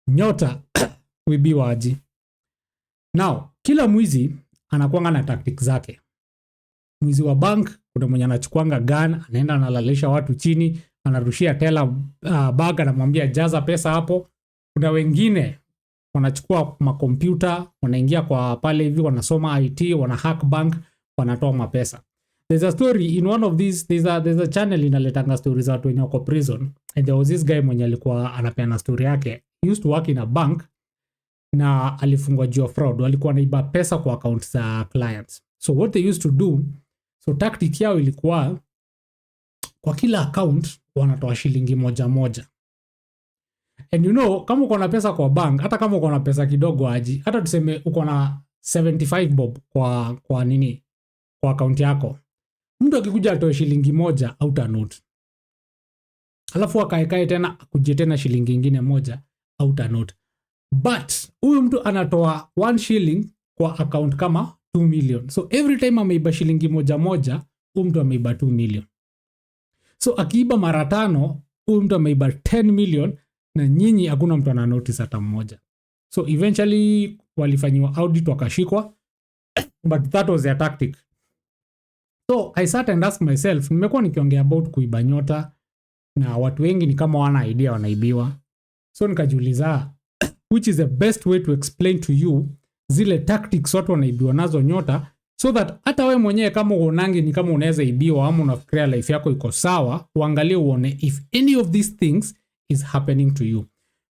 Nyota kuibiwa aje. Now, kila mwizi anakuanga na tactics zake. Mwizi wa bank kuna mwenye anachukuanga gun, anaenda analalisha watu chini, anarushia teller bag, anamwambia jaza pesa hapo. Kuna wengine wanachukua makompyuta, wanaingia kwa pale hivi, wanasoma IT, wana hack bank, wanatoa mapesa. There's a story in one of these, there's a channel inaletanga stories za watu wenye wako prison, and there was this guy mwenye alikuwa anapeana story yake. He used to work in a bank na alifungwa juu ya fraud. Walikuwa wanaiba pesa kwa account za clients. So what they used to do, so tactic yao ilikuwa kwa kila account wanatoa shilingi moja moja. And you know, kama uko na pesa kwa bank, hata kama uko na pesa kidogo aji, hata tuseme uko na 75 bob kwa nini, kwa account yako, mtu akikuja atoe shilingi moja auta note, alafu akaekae tena akuje tena shilingi nyingine moja auta note. But huyu mtu anatoa 1 shilling kwa account kama 2 million. So every time ameiba shilingi moja moja, huyu mtu ameiba 2 million. So akiiba mara 5, huyu mtu ameiba 10 million na nyinyi hakuna mtu ana notice hata mmoja. So eventually walifanywa audit wakashikwa, but that was their tactic. So I sat and asked myself, nimekuwa nikiongea about kuiba Nyota na watu wengi ni kama wana idea wanaibiwa. So nikajiuliza, which is the best way to explain to you zile tactics watu wanaibiwa nazo Nyota, so that hata wewe mwenyewe kama uonangi ni kama unaweza ibiwa ama unafikiria life yako iko sawa, uangalie uone if any of these things is happening to you.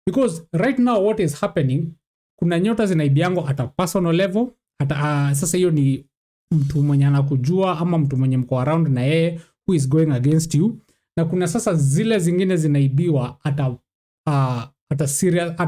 Because right now what is happening, kuna Nyota zinaibiango at a personal level, hata sasa hiyo ni mtu mwenye anakujua ama mtu mwenye mko around na yeye who is going against you, na kuna sasa zile zingine zinaibiwa at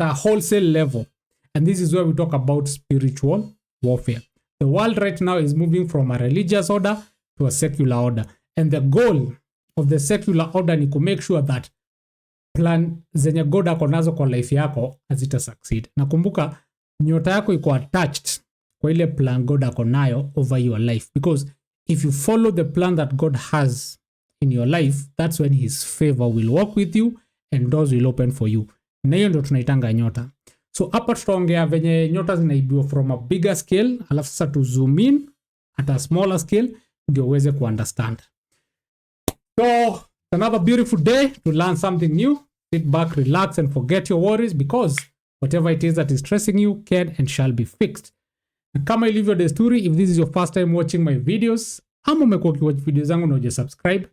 a wholesale level. And this is where we talk about spiritual warfare. The world right now is moving from a religious order to a secular order, and the goal of the secular order ni to make sure that plan zenye God ako nazo kwa life yako hazita succeed. Nakumbuka Nyota yako iko attached kwa ile plan God ako nayo over your life, because if you follow the plan that God has in your life, that's when his favor will walk with you and doors will open for you. Na hiyo ndio tunaitanga Nyota. So hapa tutaongea venye Nyota zinaibiwa from a bigger scale, alafu sasa to zoom in at a smaller scale ndio uweze ku understand. So another beautiful day to learn something new. Sit back, relax and forget your worries, because whatever it is that is stressing you can and shall be fixed. Na kama ilivyo desturi, if this is your first time watching my videos ama umekuwa ukiwatch videos zangu na hujasubscribe,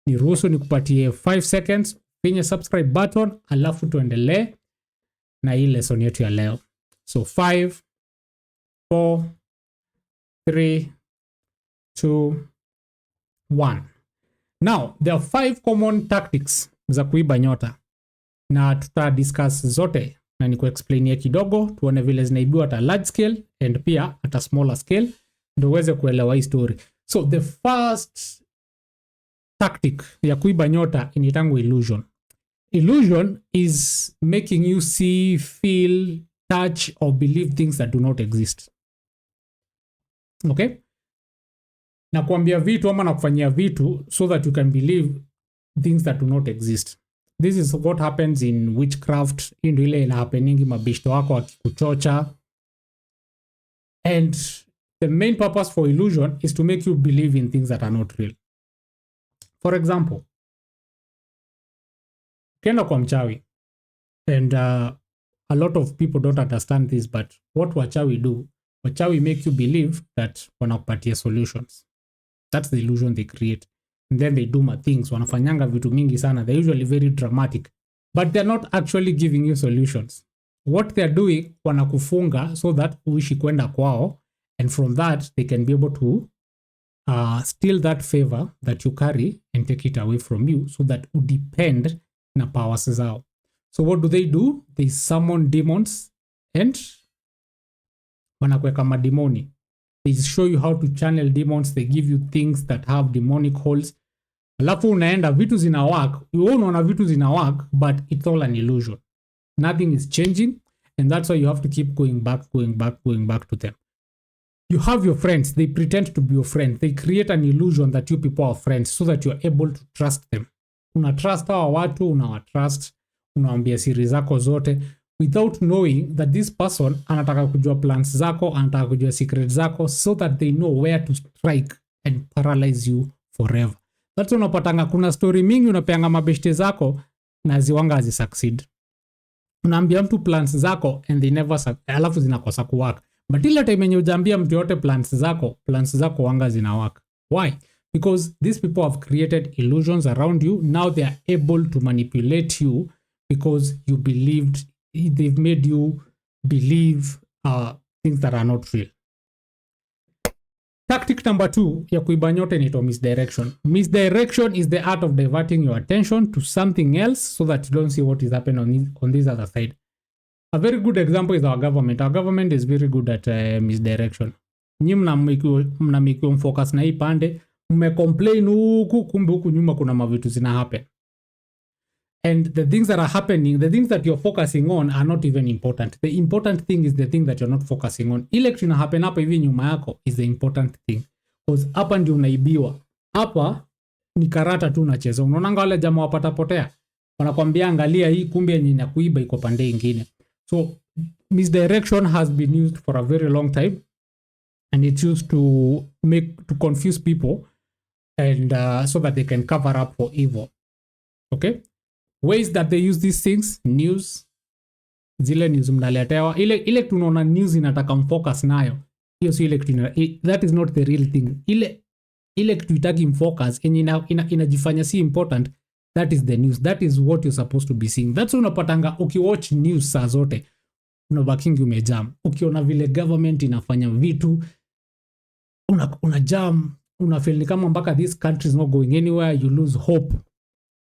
niruhusu nikupatie 5 seconds, finya subscribe button, alafu tuendelee na hii lesson yetu ya leo. So 5, 4, 3, 2, 1. Now, there are 5 common tactics za kuiba Nyota, na tuta discuss zote na niku explainia kidogo, tuone vile zinaibiwa at a large scale and pia at a smaller scale, ndio uweze kuelewa hii story. So the first tactic ya kuiba Nyota inaitangwa illusion. Illusion is making you see, feel, touch or believe things that do not exist. Okay? Na kuambia vitu ama na kufanyia vitu so that you can believe things that do not exist. This is what happens in witchcraft. Ndio ile ina happening mabishto wako akikuchocha. And the main purpose for illusion is to make you believe in things that are not real. For example, kenda kwa mchawi, and a lot of people don't understand this, but what wachawi do, wachawi make you believe that wanakupatia solutions. That's the illusion they create. And then they do my things. Wanafanyanga vitu mingi sana. They're usually very dramatic, but they're not actually giving you solutions. What they're doing, wanakufunga so that uishi kwenda kwao, and from that they can be able to steal that favor that you carry and take it away from you, so that you depend na powers zao. So what do? They summon demons and wanakuweka mademoni. They show you how to channel demons. They give you things that have demonic holes. Alafu unaenda vitu zina work. You unaona vitu zina work, but it's all an illusion. Nothing is changing, and that's why you have to keep going back to them. You have your friends. They pretend to be your friend. They create an illusion that you people are friends so that you are able to trust them. Una trust hawa watu, unawatrust, unawaambia siri zako zote. without knowing that this person anataka kujua plans zako, anataka kujua secrets zako, so that they know where to strike and paralyze you forever. That's unapatanga kuna story mingi unapeanga mabeshte zako na ziwanga hazi succeed. Unaambia mtu plans zako and they never alafu zinakosa kuwork. But ile time yenye hujaambia mtu yote plans zako wanga zina work. Why? Because these people have created illusions around you. Now they are able to manipulate you because they've made you believe things that are not real. Tactic number 2 ya kuiba nyota inaitwa misdirection. Misdirection is the art of diverting your attention to something else so that you don't see what is happening on this other side. A very good example is our government. Our government is very good at misdirection. Nyi mnamikiwa focus na hii pande, mmecomplain huku, kumbe huku nyuma kuna mavitu zina happen. And the things that are happening, the things that you're focusing on are not even important. The important thing is the thing that you're not focusing on. Ile kitu ina happen hapa hivi nyuma yako is the important thing. Because hapa ndio unaibiwa. Hapa ni karata tu unacheza. Unaonanga wale jamaa wapata potea. Wanakuambia angalia hii, kumbe yenye inakuiba iko pande nyingine. So misdirection has been used for a very long time, and it's used to confuse people and so that they can cover up for evil. Okay? Ways that they use these things: news, zile news mnaletewa, ile tunaona news inataka mfocus nayo, hiyo si ile kitu, that is not the real thing. Ile kitu itaki mfocus yenye inajifanya si important, that is the news. That is what you're supposed to be seeing. That's unapatanga ukiwatch news saa zote unabakingi umejam. Ukiona vile government inafanya vitu una jam, una feel ni kama mpaka this country is not going anywhere, you lose hope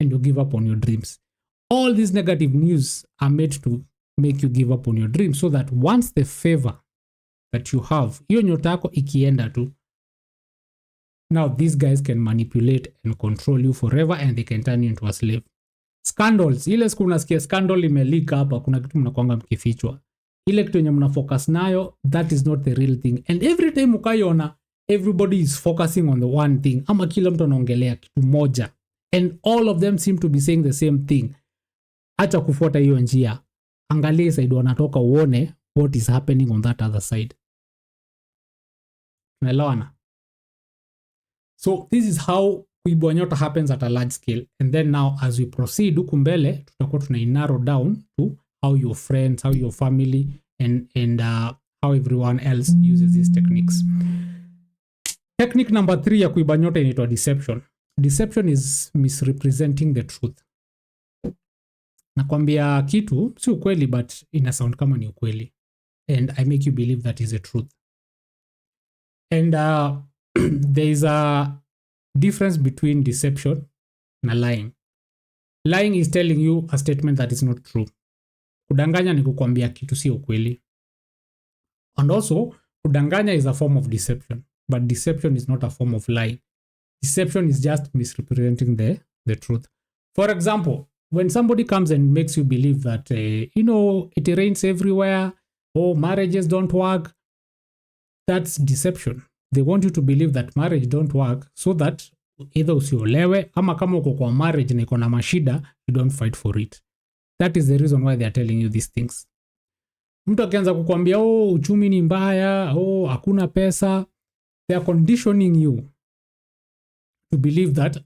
and you give up on your dreams. All these negative news are made to make you give up on your dreams, so that once the favor that you have, hiyo nyota yako ikienda tu, now these guys can manipulate and control you forever, and they can turn you into a slave. Scandals, ile siku unasikia scandal imeleak hapa, kuna kitu mnakuanga mkifichwa. Ile kitu yenye mnafocus nayo, that is not the real thing. And every time ukaiona, everybody is focusing on the one thing, ama kila mtu anaongelea kitu moja, and all of them seem to be saying the same thing. Acha kufuata hiyo njia, angalia side wanatoka, uone what is happening on that other side. Unaelewana? So this is how kuibwa nyota happens at a large scale. And then now as we proceed huku mbele, tutakuwa narrow down to how your friends, how your family, and how everyone else uses these techniques. Technique number 3 ya kuiba nyota inaitwa deception. Deception is misrepresenting the truth. Nakwambia kitu si ukweli, but ina sound kama ni ukweli, and I make you believe that is the truth. And there is a difference between deception na lying. Lying is telling you a statement that is not true. Kudanganya ni kukwambia kitu si ukweli. And also, kudanganya is a form of deception, but deception is not a form of lying. Deception is just misrepresenting the truth. For example, when somebody comes and makes you believe that, it rains everywhere, marriages don't work, that's deception. They want you to believe that marriage don't work so that either usiolewe, ama kama uko kwa marriage na iko na mashida, you don't fight for it. That is the reason why they are telling you these things. Mtu akianza kukwambia uchumi ni mbaya, hakuna pesa, they are conditioning you to believe that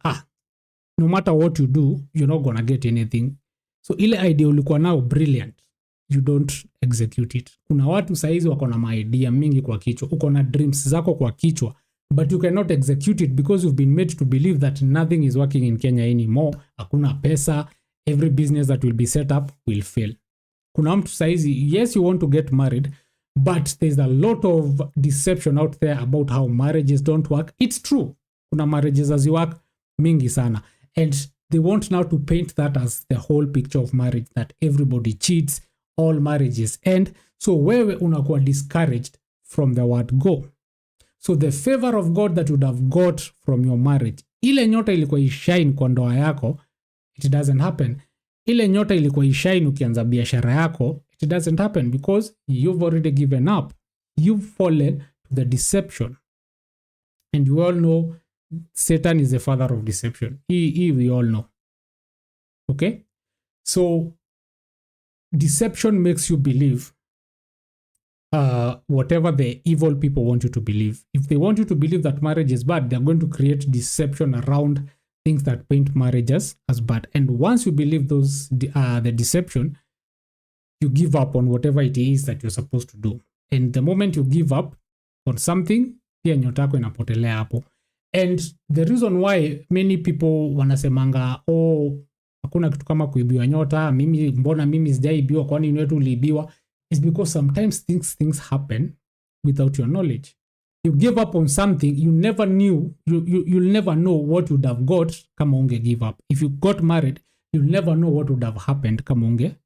no matter what you do, you're not gonna get anything. So ile idea ulikuwa nao brilliant, you don't execute it. Kuna watu saizi wako na idea mingi kwa kichwa, uko na dreams zako kwa kichwa, but you cannot execute it because you've been made to believe that nothing is working in Kenya anymore. Hakuna pesa, every business that will be set up will fail. Kuna mtu saizi, yes, you want to get married, but there's a lot of deception out there about how marriages don't work. It's true, kuna marriages as you work mingi sana, and they want now to paint that as the whole picture of marriage, that everybody cheats, all marriages end. So wewe unakuwa discouraged from the word go. So the favor of God that you would have got from your marriage, ile nyota ilikuwa ishine kwa ndoa yako, it doesn't happen. Ile nyota ilikuwa ishine ukianza biashara yako, it doesn't happen because you've already given up. You've fallen to the deception. And you all know Satan is the father of deception. We all know. Okay? So deception makes you believe whatever the evil people want you to believe. If they want you to believe that marriage is bad, they're going to create deception around things that paint marriages as bad. And once you believe those the deception, you give up on whatever it is that you're supposed to do. And the moment you give up on something, pia nyota yako inapotelea hapo. And the reason why many people wanasemanga, oh, hakuna kitu kama kuibiwa nyota, mbona mimi sijaibiwa, kwani wetu uliibiwa, is because sometimes things happen without your knowledge. You give up on something you never knew, you'll never know what would have got kama unge give up. If you got married, you'll never know what would have happened kama unge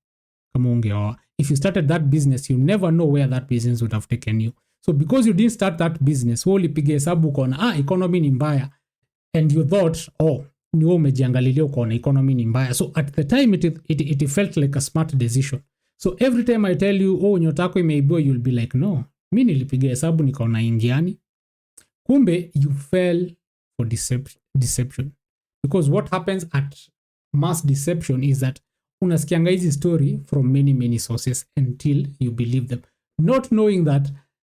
oa. If you started that business, you never know where that business would have taken you. So because you didn't start that business, wewe ulipiga hesabu ukaona economy ni mbaya, and you thought, ni wewe umejiangalilia ukaona economy ni mbaya. So at the time it felt like a smart decision. So every time I tell you, nyota yako imeibiwa, you'll be like, no, mimi nilipiga hesabu nikaona ingiani. Kumbe you fell for deception. Because what happens at mass deception is that unasikianga hizi story from many sources until you believe them, not knowing that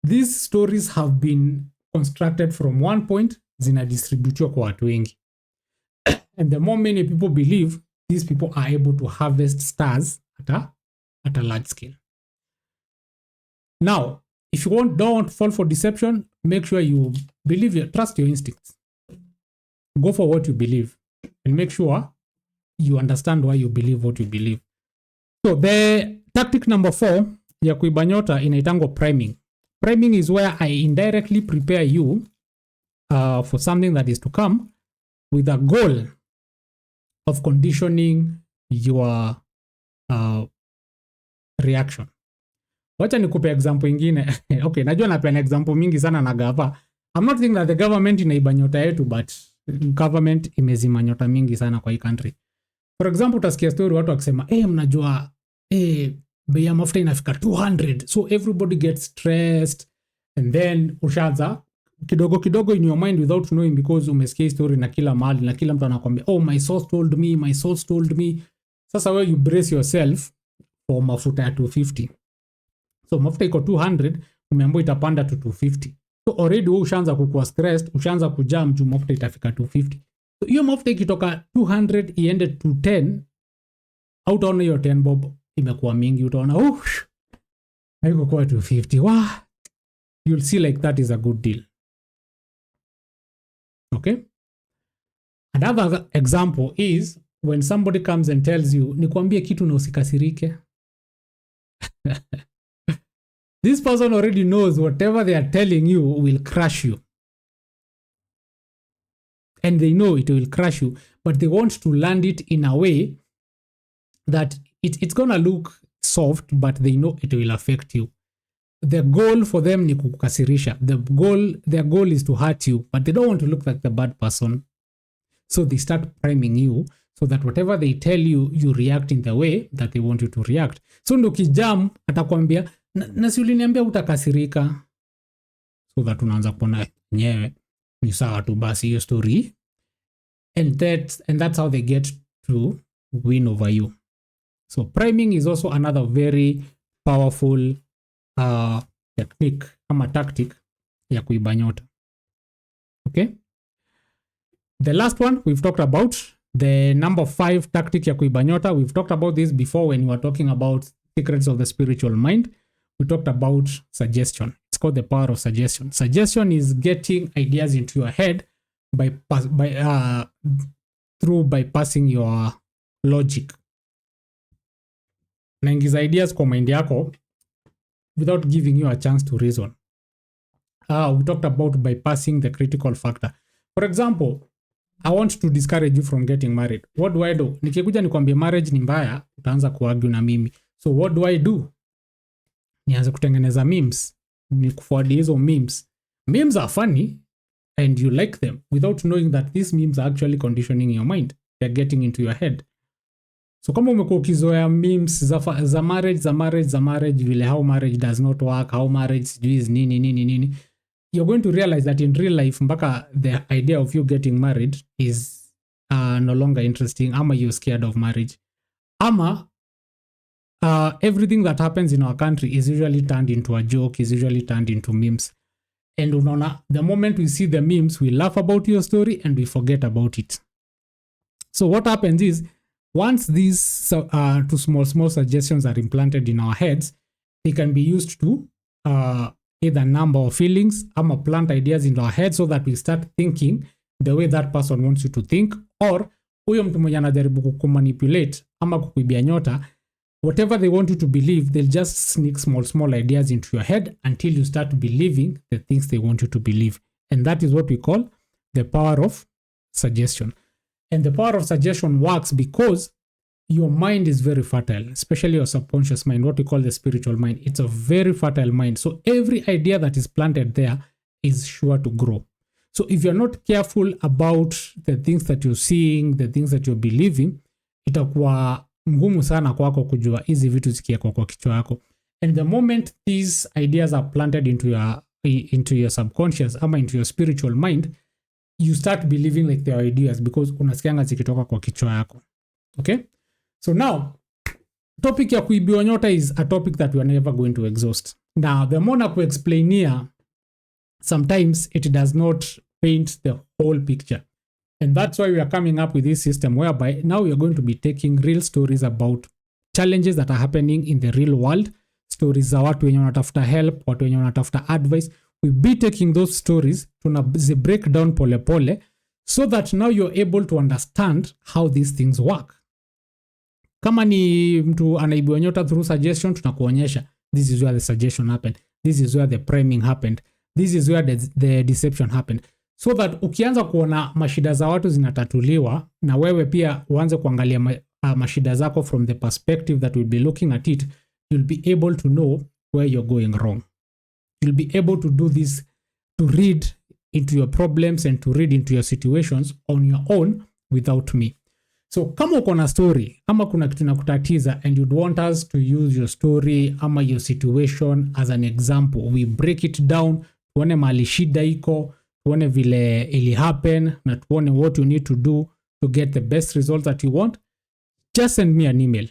these stories have been constructed from one point, zinadistributiwa kwa watu wengi. And the more many people believe, these people are able to harvest stars at a large scale. Now, if you don't fall for deception, make sure you trust your instincts. Go for what you believe and make sure you understand why you believe what you believe. So the tactic number 4 ya kuiba nyota inaitangwa priming. Priming is where I indirectly prepare you for something that is to come with a goal of conditioning your reaction. Wacha nikupe example ingine. Okay, najua napena example mingi sana na gava. I'm not thinking that the government inaiba nyota yetu, but government imezima nyota mingi sana kwa hii country. For example, utasikia story watu wakisema, mnajua, bei ya mafuta inafika 200. So everybody gets stressed. And then ushaanza kidogo in your mind without knowing, because umesikia story na kila mahali na kila mtu anakuambia, my source told me. Sasa wewe you brace yourself for mafuta ya 250. So mafuta iko 200, umeambiwa itapanda to 250. So already wewe ushaanza kukua stressed, ushaanza kujam juu mafuta itafika 250. So hiyo mafuta ikitoka 200 iende to 10, utaona hiyo 10 bob imekuwa mingi, utaona haiko kwa 250. You'll see like that is a good deal. Okay? Another example is when somebody comes and tells you, nikwambie kitu na usikasirike. This person already knows whatever they are telling you will crush you. And they know it will crush you, but they want to land it in a way that it's gonna look soft, but they know it will affect you. The goal for them ni kukasirisha. Their goal is to hurt you, but they don't want to look like the bad person. So they start priming you so that whatever they tell you, you react in the way that they want you to react. So ndo kijam atakwambia, na si uliniambia utakasirika. So that unaanza kuona nyewe ni sawa tu basi hiyo story. And that's how they get to win over you. So priming is also another very powerful technique ama tactic ya kuiba nyota. Okay? The last one we've talked about, the number 5 tactic ya kuiba nyota. We've talked about this before when we were talking about secrets of the spiritual mind. We talked about suggestion. It's called the power of suggestion. Suggestion is getting ideas into your head by bypassing your logic. Naingiza ideas kwa mind yako without giving you a chance to reason. We talked about bypassing the critical factor. For example, I want to discourage you from getting married. What do I do? Nikikuja nikwambie marriage ni mbaya, utaanza kuargue na mimi. So what do I do? Nianze kutengeneza memes. Nikuforward hizo memes. Memes are funny and you like them without knowing that these memes are actually conditioning your mind. They're getting into your head. So kama umekuwa ukizoea memes za marriage vile how marriage does not work, how marriage is nini, you're going to realize that in real life mpaka the idea of you getting married is no longer interesting, ama you're scared of marriage, ama everything that happens in our country is usually turned into a joke, is usually turned into memes. And unaona, the moment we see the memes, we laugh about your story and we forget about it. So what happens is, once these two small suggestions are implanted in our heads, they can be used to either number our feelings, ama plant ideas into our heads so that we start thinking the way that person wants you to think, or huyo mtu mwenye anajaribu kukumanipulate ama kukuibia nyota, whatever they want you to believe, they'll just sneak small ideas into your head until you start believing the things they want you to believe. And that is what we call the power of suggestion. And the power of suggestion works because your mind is very fertile, especially your subconscious mind, what we call the spiritual mind. It's a very fertile mind. So every idea that is planted there is sure to grow. So if you're not careful about the things that you're seeing, the things that you're believing, itakuwa ngumu sana kwako kujua hizi vitu zikiwekwa kwa kichwa yako. And the moment these ideas are planted into your subconscious ama into your spiritual mind, you start believing like they are ideas because unasikianga zikitoka kwa kichwa yako. Okay? So now, topic ya kuibiwa nyota is a topic that we are never going to exhaust. Now, the more na ku-explain here, sometimes it does not paint the whole picture. And that's why we are coming up with this system whereby now we are going to be taking real stories about challenges that are happening in the real world, stories za watu wenye wanatafuta help, watu wenye wanatafuta advice. We'll be taking those stories, tunazi break down pole pole, so that now you're able to understand how these things work. Kama ni mtu anaibiwa nyota through suggestion, tunakuonyesha this is where the suggestion happened, this is where the priming happened, this is where the deception happened. So that ukianza kuona mashida za watu zinatatuliwa na wewe pia uanze kuangalia mashida zako from the perspective that we'll be looking at it, you'll be able to know where you're going wrong. You'll be able to do this, to read into your problems and to read into your situations on your own without me. So kama uko na story, ama kuna kitu nakutatiza and you'd want us to use your story ama your situation as an example, we break it down, tuone mahali shida iko, tuone vile ili happen, na tuone what you need to do to get the best results that you want, just send me an email,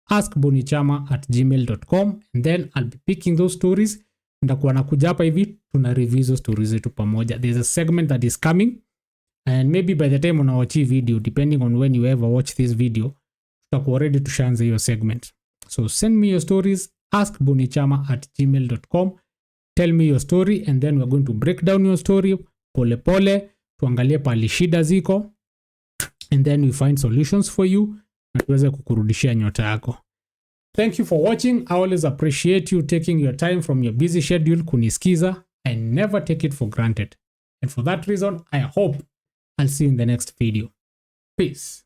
askbonichama@gmail.com, and then I'll be picking those stories. Ndakuwa nakuja hapa hivi, tuna review those stories zetu pamoja. There's a segment that is coming, and maybe by the time unawatch video, depending on when you ever watch this video, tutakuwa ready to share your segment. So send me your stories, askbonichama@gmail.com. Tell me your story, and then we're going to break down your story pole pole, tuangalie pali shida ziko, and then we find solutions for you na tuweze kukurudishia nyota yako. Thank you for watching. I always appreciate you taking your time from your busy schedule kunisikiza. I never take it for granted. And for that reason, I hope I'll see you in the next video. Peace.